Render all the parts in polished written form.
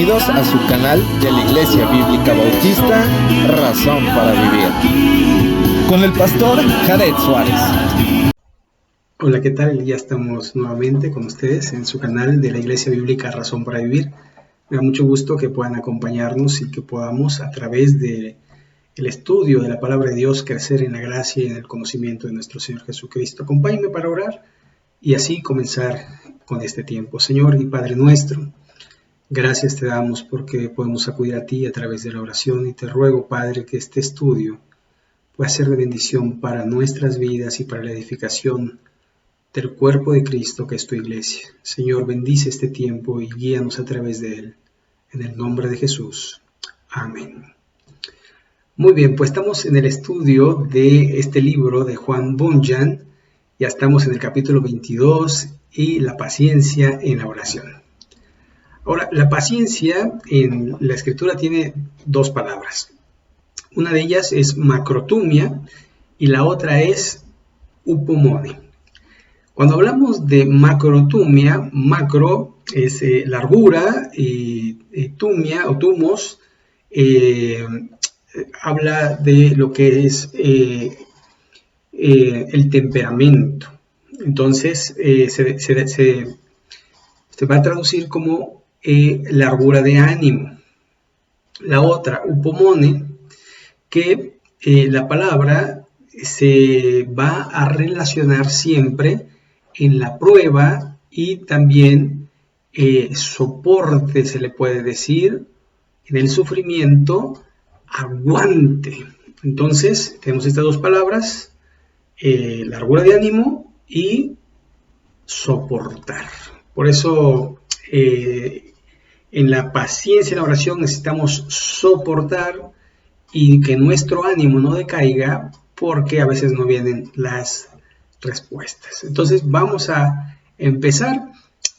Bienvenidos a su canal de la Iglesia Bíblica Bautista, Razón para Vivir, con el pastor Jared Suárez. Hola, ¿qué tal? Ya estamos nuevamente con ustedes en su canal de la Iglesia Bíblica Razón para Vivir. Me da mucho gusto que puedan acompañarnos y que podamos, a través del estudio de la Palabra de Dios, crecer en la gracia y en el conocimiento de nuestro Señor Jesucristo. Acompáñenme para orar y así comenzar con este tiempo. Señor y Padre nuestro, gracias te damos porque podemos acudir a ti a través de la oración y te ruego, Padre, que este estudio pueda ser de bendición para nuestras vidas y para la edificación del cuerpo de Cristo que es tu iglesia. Señor, bendice este tiempo y guíanos a través de él. En el nombre de Jesús. Amén. Muy bien, pues estamos en el estudio de este libro de Juan Bunyan. Ya estamos en el capítulo 22 y la paciencia en la oración. Ahora, la paciencia en la escritura tiene dos palabras. Una de ellas es macrotumia y la otra es upomone. Cuando hablamos de macrotumia, macro es largura y tumia o tumos habla de lo que es el temperamento. Entonces se va a traducir como largura de ánimo. La otra, upomone, que la palabra se va a relacionar siempre en la prueba y también soporte, se le puede decir, en el sufrimiento, aguante. Entonces, tenemos estas dos palabras, largura de ánimo y soportar. Por eso, en la paciencia en la oración necesitamos soportar y que nuestro ánimo no decaiga porque a veces no vienen las respuestas. Entonces vamos a empezar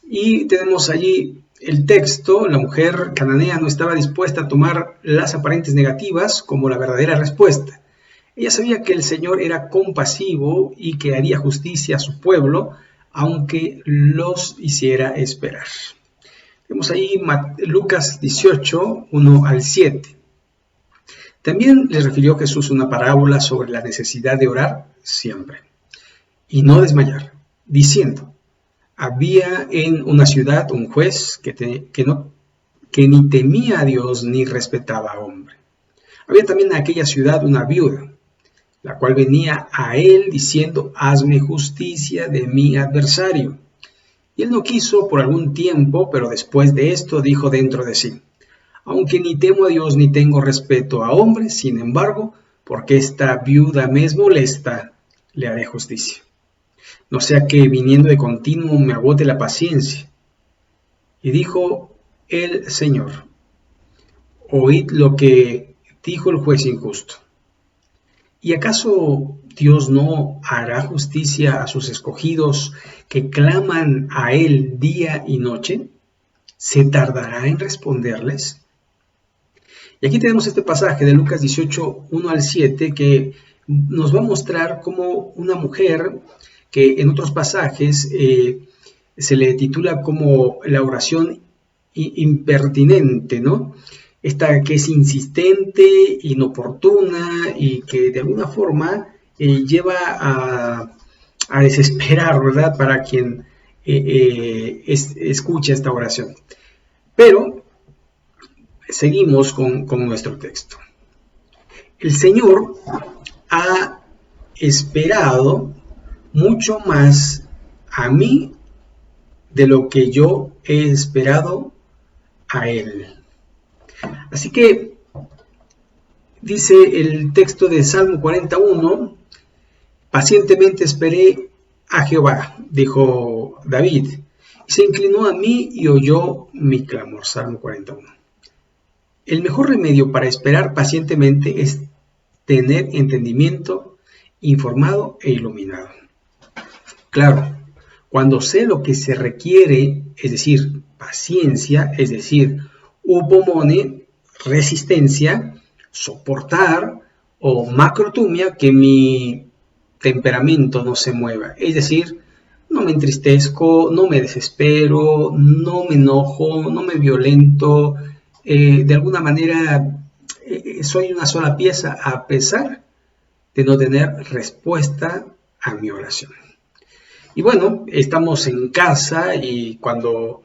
y tenemos allí el texto. La mujer cananea no estaba dispuesta a tomar las aparentes negativas como la verdadera respuesta. Ella sabía que el Señor era compasivo y que haría justicia a su pueblo, aunque los hiciera esperar. Tenemos ahí Lucas 18, 1 al 7. También les refirió Jesús una parábola sobre la necesidad de orar siempre y no desmayar, diciendo: había en una ciudad un juez que ni temía a Dios ni respetaba a hombre. Había también en aquella ciudad una viuda, la cual venía a él diciendo: hazme justicia de mi adversario. Y él no quiso por algún tiempo, pero después de esto dijo dentro de sí: aunque ni temo a Dios ni tengo respeto a hombres, sin embargo, porque esta viuda me es molesta, le haré justicia. No sea que viniendo de continuo me agote la paciencia. Y dijo el Señor: oíd lo que dijo el juez injusto. ¿Y acaso Dios no hará justicia a sus escogidos que claman a Él día y noche? ¿Se tardará en responderles? Y aquí tenemos este pasaje de Lucas 18, 1 al 7, que nos va a mostrar cómo una mujer que en otros pasajes se le titula como la oración impertinente, ¿no? Esta que es insistente, inoportuna y que de alguna forma lleva a desesperar, ¿verdad?, para quien escucha esta oración. Pero seguimos con nuestro texto. El Señor ha esperado mucho más a mí de lo que yo he esperado a Él. Así que dice el texto de Salmo 41, pacientemente esperé a Jehová, dijo David, y se inclinó a mí y oyó mi clamor. Salmo 41. El mejor remedio para esperar pacientemente es tener entendimiento informado e iluminado. Claro, cuando sé lo que se requiere, es decir, paciencia, es decir, upomone, resistencia, soportar, o macrotumia, que mi temperamento no se mueva, es decir, no me entristezco, no me desespero, no me enojo, no me violento, de alguna manera soy una sola pieza a pesar de no tener respuesta a mi oración. Y bueno, estamos en casa y cuando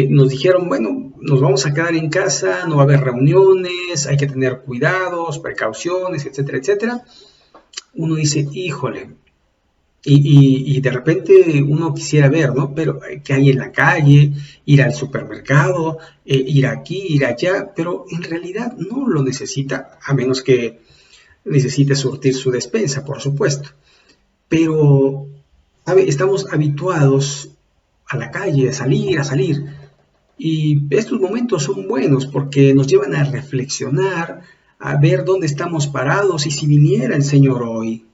nos dijeron, bueno, nos vamos a quedar en casa, no va a haber reuniones, hay que tener cuidados, precauciones, etcétera, etcétera, uno dice, híjole, y de repente uno quisiera ver, ¿no? Pero qué hay en la calle, ir al supermercado, ir aquí, ir allá, pero en realidad no lo necesita, a menos que necesite surtir su despensa, por supuesto. Pero, ¿sabe? Estamos habituados a la calle, a salir, y estos momentos son buenos porque nos llevan a reflexionar, a ver dónde estamos parados y si viniera el Señor hoy,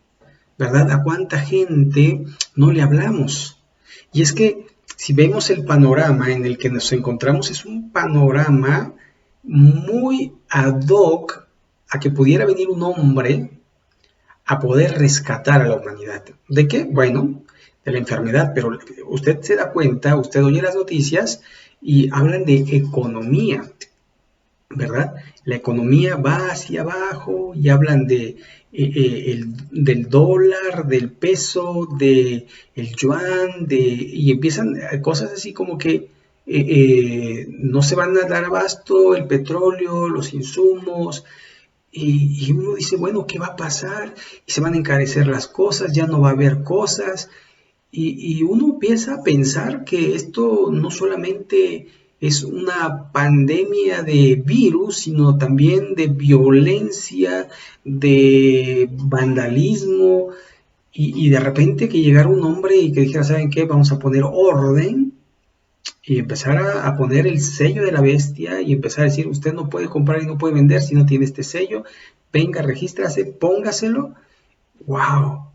¿verdad? ¿A cuánta gente no le hablamos? Y es que si vemos el panorama en el que nos encontramos, es un panorama muy ad hoc a que pudiera venir un hombre a poder rescatar a la humanidad. ¿De qué? Bueno, de la enfermedad, pero usted se da cuenta, usted oye las noticias y hablan de economía, ¿verdad? La economía va hacia abajo y hablan de del dólar, del peso, del yuan, y empiezan cosas así como que no se van a dar abasto el petróleo, los insumos, y uno dice, bueno, ¿qué va a pasar? Y se van a encarecer las cosas, ya no va a haber cosas, y uno empieza a pensar que esto no solamente es una pandemia de virus, sino también de violencia, de vandalismo, y de repente que llegara un hombre y que dijera, ¿saben qué? Vamos a poner orden, y empezar a poner el sello de la bestia, y empezar a decir, usted no puede comprar y no puede vender si no tiene este sello, venga, regístrase, póngaselo. ¡Wow!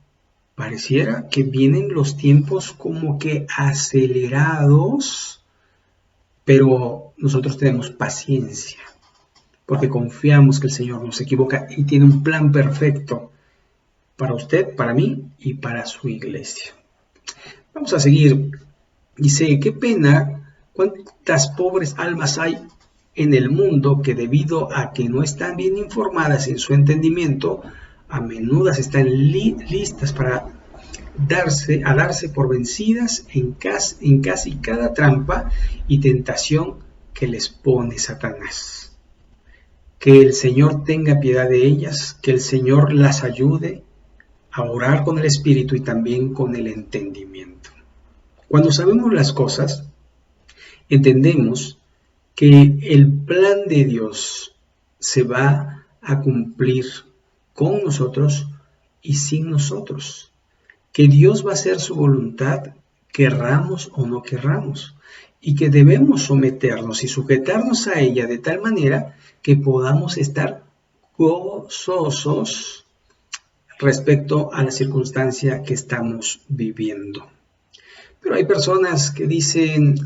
Pareciera que vienen los tiempos como que acelerados, pero nosotros tenemos paciencia, porque confiamos que el Señor no se equivoca y tiene un plan perfecto para usted, para mí y para su iglesia. Vamos a seguir. Dice, qué pena, cuántas pobres almas hay en el mundo que debido a que no están bien informadas en su entendimiento, a menudo están listas para darse por vencidas en casi cada trampa y tentación que les pone Satanás. Que el Señor tenga piedad de ellas, que el Señor las ayude a orar con el Espíritu y también con el entendimiento. Cuando sabemos las cosas, entendemos que el plan de Dios se va a cumplir con nosotros y sin nosotros. Que Dios va a hacer su voluntad, querramos o no querramos, y que debemos someternos y sujetarnos a ella de tal manera que podamos estar gozosos respecto a la circunstancia que estamos viviendo. Pero hay personas que dicen,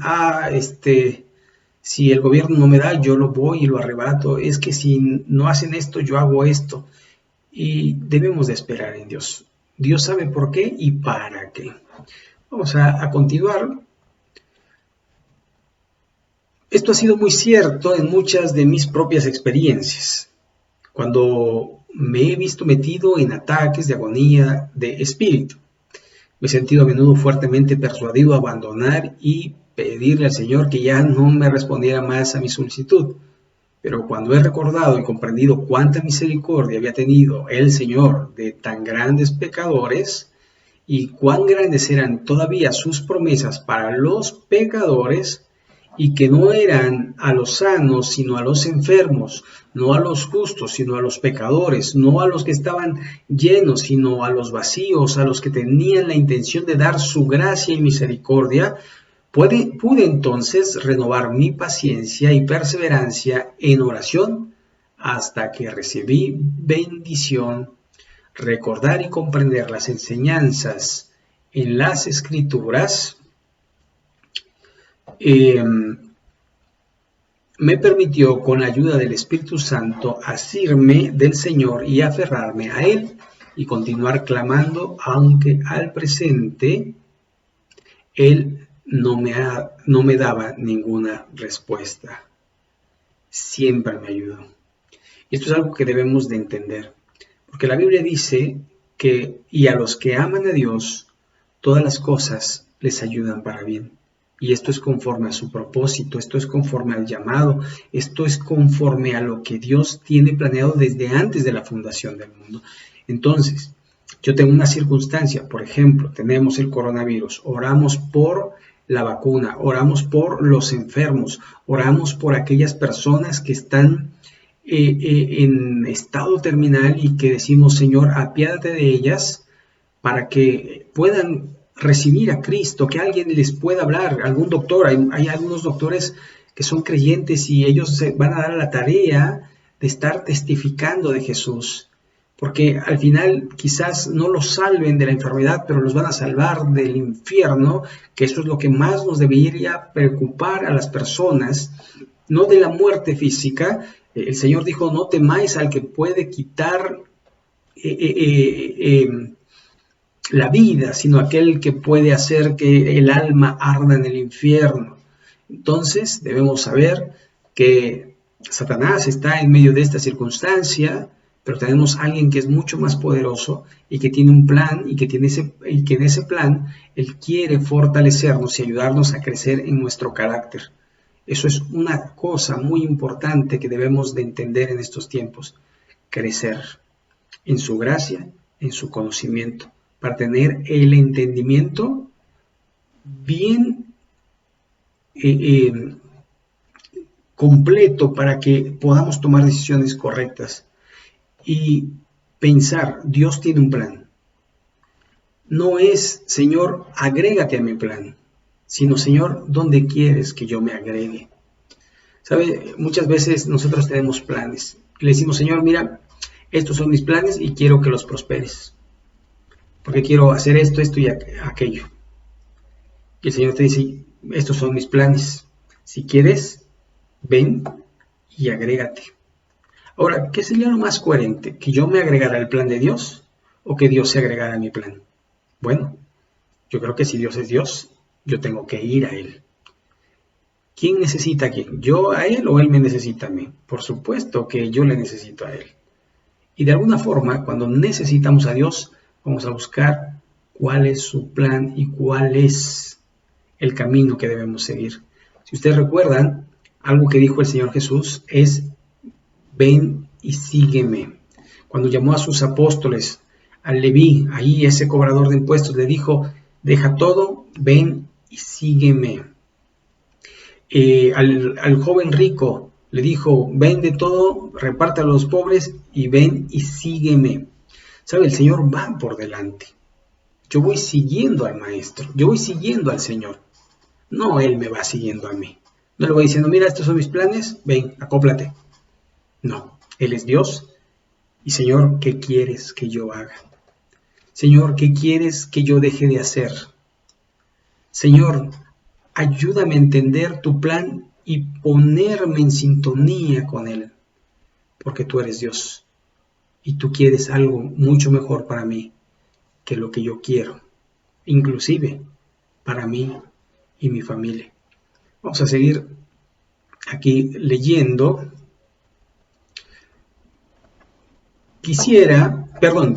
si el gobierno no me da, yo lo voy y lo arrebato, es que si no hacen esto, yo hago esto. Y debemos de esperar en Dios. Dios sabe por qué y para qué. Vamos a continuar. Esto ha sido muy cierto en muchas de mis propias experiencias. Cuando me he visto metido en ataques de agonía de espíritu, me he sentido a menudo fuertemente persuadido a abandonar y pedirle al Señor que ya no me respondiera más a mi solicitud. Pero cuando he recordado y comprendido cuánta misericordia había tenido el Señor de tan grandes pecadores y cuán grandes eran todavía sus promesas para los pecadores, y que no eran a los sanos sino a los enfermos, no a los justos sino a los pecadores, no a los que estaban llenos sino a los vacíos, a los que tenían la intención de dar su gracia y misericordia, pude entonces renovar mi paciencia y perseverancia en oración hasta que recibí bendición, recordar y comprender las enseñanzas en las Escrituras. Me permitió, con la ayuda del Espíritu Santo, asirme del Señor y aferrarme a Él y continuar clamando, aunque al presente Él no me daba ninguna respuesta. siempre me ayudó. Y esto es algo que debemos de entender, porque la Biblia dice que, y a los que aman a Dios, todas las cosas les ayudan para bien. Y esto es conforme a su propósito, esto es conforme al llamado, esto es conforme a lo que Dios tiene planeado desde antes de la fundación del mundo. Entonces, yo tengo una circunstancia, por ejemplo, tenemos el coronavirus, oramos por la vacuna, oramos por los enfermos, oramos por aquellas personas que están en estado terminal y que decimos, Señor, apiádate de ellas para que puedan recibir a Cristo, que alguien les pueda hablar, algún doctor. Hay algunos doctores que son creyentes y ellos se van a dar a la tarea de estar testificando de Jesús, porque al final quizás no los salven de la enfermedad, pero los van a salvar del infierno, que eso es lo que más nos debería preocupar a las personas, no de la muerte física. El Señor dijo, no temáis al que puede quitar la vida, sino aquel que puede hacer que el alma arda en el infierno. Entonces debemos saber que Satanás está en medio de esta circunstancia, pero tenemos a alguien que es mucho más poderoso y que tiene un plan y que en ese plan Él quiere fortalecernos y ayudarnos a crecer en nuestro carácter. Eso es una cosa muy importante que debemos de entender en estos tiempos, crecer en su gracia, en su conocimiento, para tener el entendimiento bien completo para que podamos tomar decisiones correctas y pensar, Dios tiene un plan. No es, Señor, agrégate a mi plan, sino, Señor, ¿dónde quieres que yo me agregue? ¿Sabe? Muchas veces nosotros tenemos planes y le decimos, Señor, mira, estos son mis planes y quiero que los prosperes, porque quiero hacer esto y aquello. Y el Señor te dice, estos son mis planes, si quieres, ven y agrégate. Ahora, ¿qué sería lo más coherente? ¿Que yo me agregara al plan de Dios o que Dios se agregara a mi plan? Bueno, yo creo que si Dios es Dios, yo tengo que ir a Él. ¿Quién necesita a quién? ¿Yo a Él o Él me necesita a mí? Por supuesto que yo le necesito a Él. Y de alguna forma, cuando necesitamos a Dios, vamos a buscar cuál es su plan y cuál es el camino que debemos seguir. Si ustedes recuerdan, algo que dijo el Señor Jesús es, ven y sígueme. Cuando llamó a sus apóstoles, al Leví, ahí ese cobrador de impuestos, le dijo, deja todo, ven y sígueme. Al joven rico le dijo, vende todo, reparte a los pobres y ven y sígueme. ¿Sabe? El Señor va por delante. Yo voy siguiendo al Maestro, yo voy siguiendo al Señor. No, Él me va siguiendo a mí. No le voy diciendo, mira, estos son mis planes, ven, acóplate. No, Él es Dios. Y Señor, ¿qué quieres que yo haga? Señor, ¿qué quieres que yo deje de hacer? Señor, ayúdame a entender tu plan y ponerme en sintonía con Él, porque tú eres Dios y tú quieres algo mucho mejor para mí que lo que yo quiero, inclusive para mí y mi familia. Vamos a seguir aquí leyendo.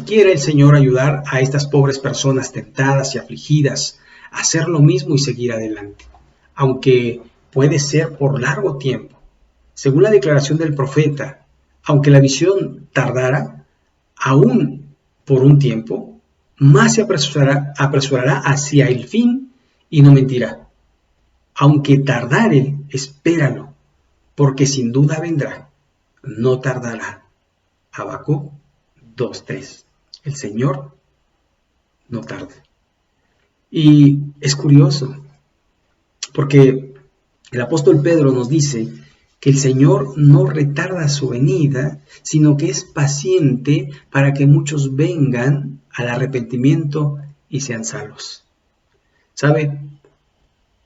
Quiere el Señor ayudar a estas pobres personas tentadas y afligidas a hacer lo mismo y seguir adelante, aunque puede ser por largo tiempo. Según la declaración del profeta, aunque la visión tardara, aún por un tiempo, más se apresurará hacia el fin y no mentirá. Aunque tardare, espéralo, porque sin duda vendrá, no tardará. Habacuc 2:3. El Señor no tarda. Y es curioso, porque el apóstol Pedro nos dice que el Señor no retarda su venida, sino que es paciente para que muchos vengan al arrepentimiento y sean salvos. ¿Sabe?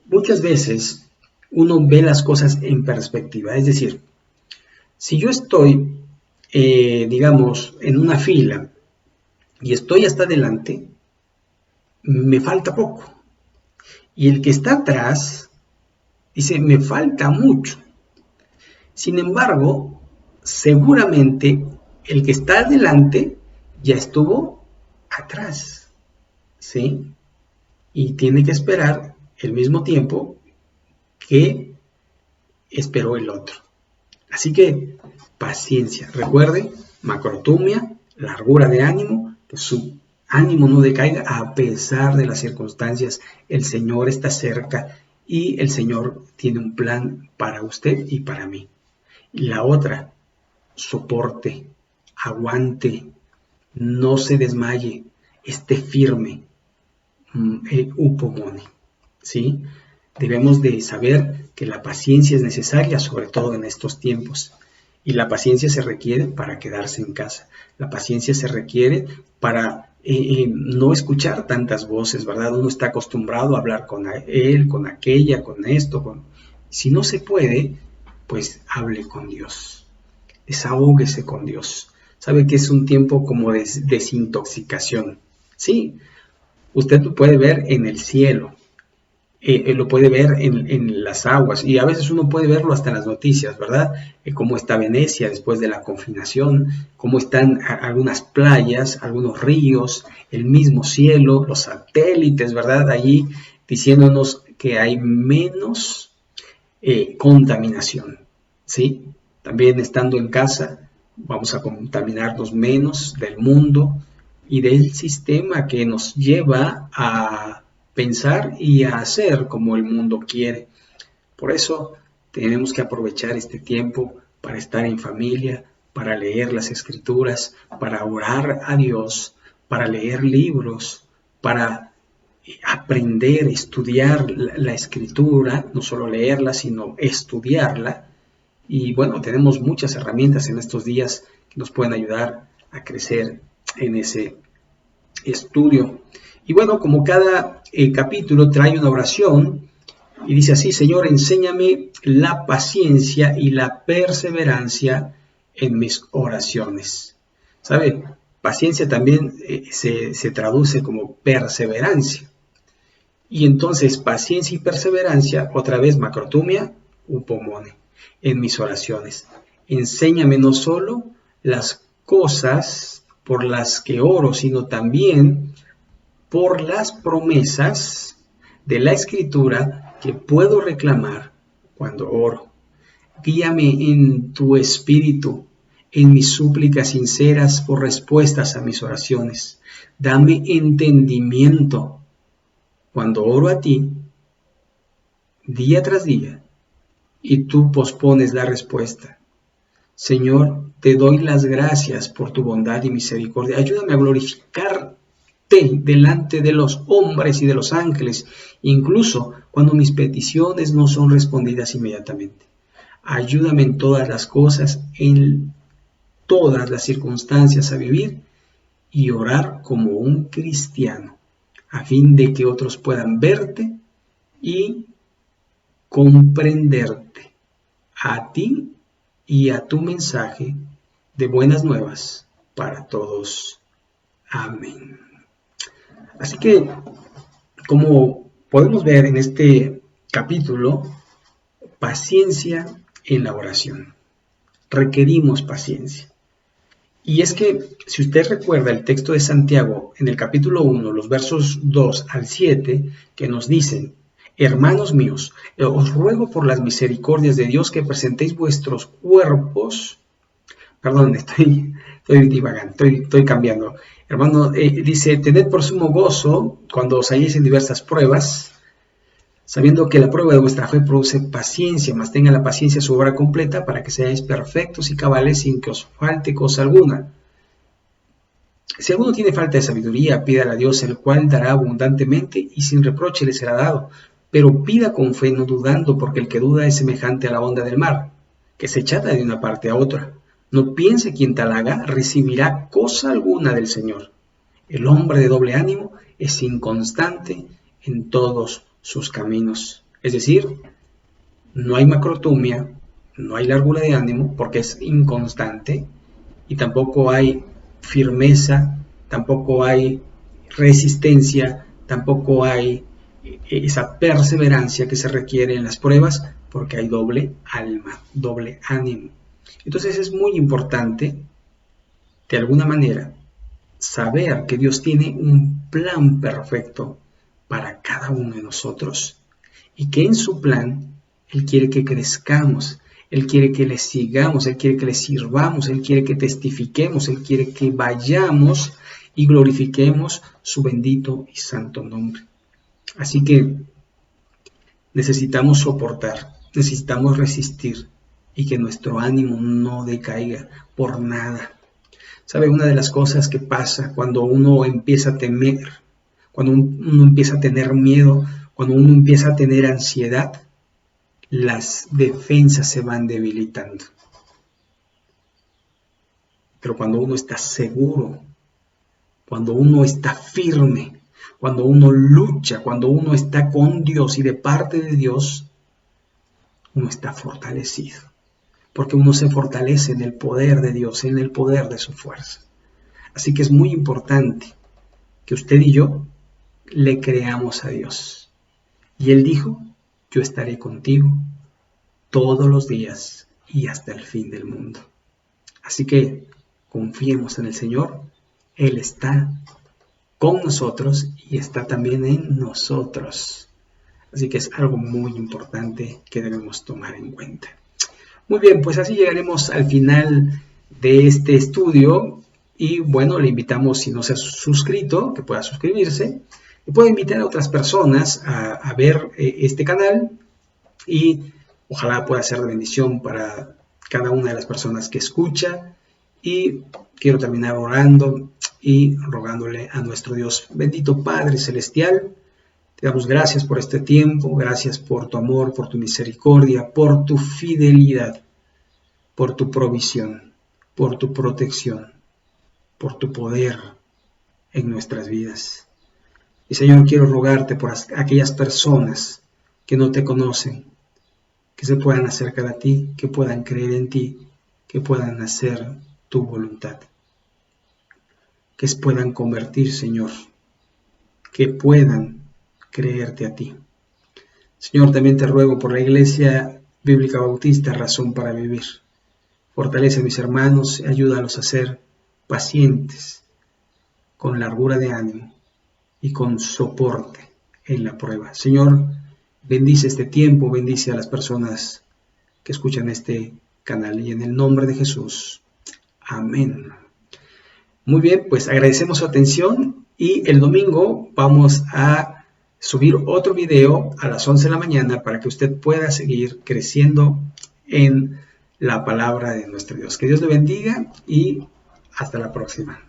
Muchas veces uno ve las cosas en perspectiva, es decir, si yo estoy, digamos, en una fila y estoy hasta adelante, me falta poco. Y el que está atrás dice, me falta mucho. Sin embargo, seguramente el que está adelante ya estuvo atrás, ¿sí? Y tiene que esperar el mismo tiempo que esperó el otro. Así que paciencia. Recuerde, macrotumia, largura de ánimo, que su ánimo no decaiga a pesar de las circunstancias. El Señor está cerca y el Señor tiene un plan para usted y para mí. Y la otra, soporte, aguante, no se desmaye, esté firme, upomone, ¿sí? Debemos de saber que la paciencia es necesaria, sobre todo en estos tiempos. Y la paciencia se requiere para quedarse en casa. La paciencia se requiere para no escuchar tantas voces, ¿verdad? Uno está acostumbrado a hablar con él, con aquella, con esto. Si no se puede, pues hable con Dios. Desahóguese con Dios. Sabe que es un tiempo como de desintoxicación. Sí, usted lo puede ver en el cielo. Lo puede ver en las aguas y a veces uno puede verlo hasta en las noticias, ¿verdad? Cómo está Venecia después de la confinación, cómo están algunas playas, algunos ríos, el mismo cielo, los satélites, ¿verdad? Allí diciéndonos que hay menos contaminación, ¿sí? También estando en casa vamos a contaminarnos menos del mundo y del sistema que nos lleva a pensar y a hacer como el mundo quiere. Por eso tenemos que aprovechar este tiempo para estar en familia, para leer las escrituras, para orar a Dios, para leer libros, para aprender, estudiar la escritura, no solo leerla, sino estudiarla. Y bueno, tenemos muchas herramientas en estos días que nos pueden ayudar a crecer en ese estudio. Y bueno, como cada capítulo trae una oración y dice así: Señor, enséñame la paciencia y la perseverancia en mis oraciones. ¿Sabe? Paciencia también se traduce como perseverancia. Y entonces paciencia y perseverancia, otra vez macrotumia, upomone, en mis oraciones. Enséñame no solo las cosas por las que oro, sino también por las promesas de la Escritura que puedo reclamar cuando oro. Guíame en tu espíritu, en mis súplicas sinceras por respuestas a mis oraciones. Dame entendimiento cuando oro a ti, día tras día, y tú pospones la respuesta. Señor, te doy las gracias por tu bondad y misericordia. Ayúdame a glorificar delante de los hombres y de los ángeles, incluso cuando mis peticiones no son respondidas inmediatamente. Ayúdame en todas las cosas, en todas las circunstancias a vivir y orar como un cristiano, a fin de que otros puedan verte y comprenderte, a ti y a tu mensaje de buenas nuevas para todos. Amén. Así que, como podemos ver en este capítulo, paciencia en la oración. Requerimos paciencia. Y es que, si usted recuerda el texto de Santiago en el capítulo 1, los versos 2 al 7, que nos dicen: Hermanos míos, os ruego por las misericordias de Dios que presentéis vuestros cuerpos. Perdón, estoy divagando, estoy cambiando. Hermano, dice: tened por sumo gozo cuando os halléis en diversas pruebas, sabiendo que la prueba de vuestra fe produce paciencia, mas tenga la paciencia su obra completa, para que seáis perfectos y cabales sin que os falte cosa alguna. Si alguno tiene falta de sabiduría, pídala a Dios, el cual dará abundantemente y sin reproche le será dado. Pero pida con fe, no dudando, porque el que duda es semejante a la onda del mar, que se echada de una parte a otra. No piense quien tal haga, recibirá cosa alguna del Señor. El hombre de doble ánimo es inconstante en todos sus caminos. Es decir, no hay macrotumia, no hay largura de ánimo, porque es inconstante, y tampoco hay firmeza, tampoco hay resistencia, tampoco hay esa perseverancia que se requiere en las pruebas, porque hay doble alma, doble ánimo. Entonces es muy importante, de alguna manera, saber que Dios tiene un plan perfecto para cada uno de nosotros y que en su plan Él quiere que crezcamos, Él quiere que le sigamos, Él quiere que le sirvamos, Él quiere que testifiquemos, Él quiere que vayamos y glorifiquemos su bendito y santo nombre. Así que necesitamos soportar, necesitamos resistir y que nuestro ánimo no decaiga por nada. ¿Sabe? Una de las cosas que pasa cuando uno empieza a temer, cuando uno empieza a tener miedo, cuando uno empieza a tener ansiedad, las defensas se van debilitando. Pero cuando uno está seguro, cuando uno está firme, cuando uno lucha, cuando uno está con Dios y de parte de Dios, uno está fortalecido. Porque uno se fortalece en el poder de Dios, en el poder de su fuerza. Así que es muy importante que usted y yo le creamos a Dios. Y Él dijo, yo estaré contigo todos los días y hasta el fin del mundo. Así que confiemos en el Señor. Él está con nosotros y está también en nosotros. Así que es algo muy importante que debemos tomar en cuenta. Muy bien, pues así llegaremos al final de este estudio y bueno, le invitamos, si no se ha suscrito, que pueda suscribirse y puede invitar a otras personas a ver este canal y ojalá pueda ser de bendición para cada una de las personas que escucha. Y quiero terminar orando y rogándole a nuestro Dios bendito Padre Celestial. Te damos gracias por este tiempo, gracias por tu amor, por tu misericordia, por tu fidelidad, por tu provisión, por tu protección, por tu poder en nuestras vidas. Y Señor, quiero rogarte por aquellas personas que no te conocen, que se puedan acercar a ti, que puedan creer en ti, que puedan hacer tu voluntad, que se puedan convertir, Señor, que puedan creerte a ti. Señor, también te ruego por la Iglesia Bíblica Bautista, Razón para Vivir. Fortalece a mis hermanos y ayúdalos a ser pacientes, con largura de ánimo y con soporte en la prueba. Señor, bendice este tiempo, bendice a las personas que escuchan este canal y en el nombre de Jesús. Amén. Muy bien, pues agradecemos su atención y el domingo vamos a subir otro video a las 11 de la mañana para que usted pueda seguir creciendo en la palabra de nuestro Dios. Que Dios le bendiga y hasta la próxima.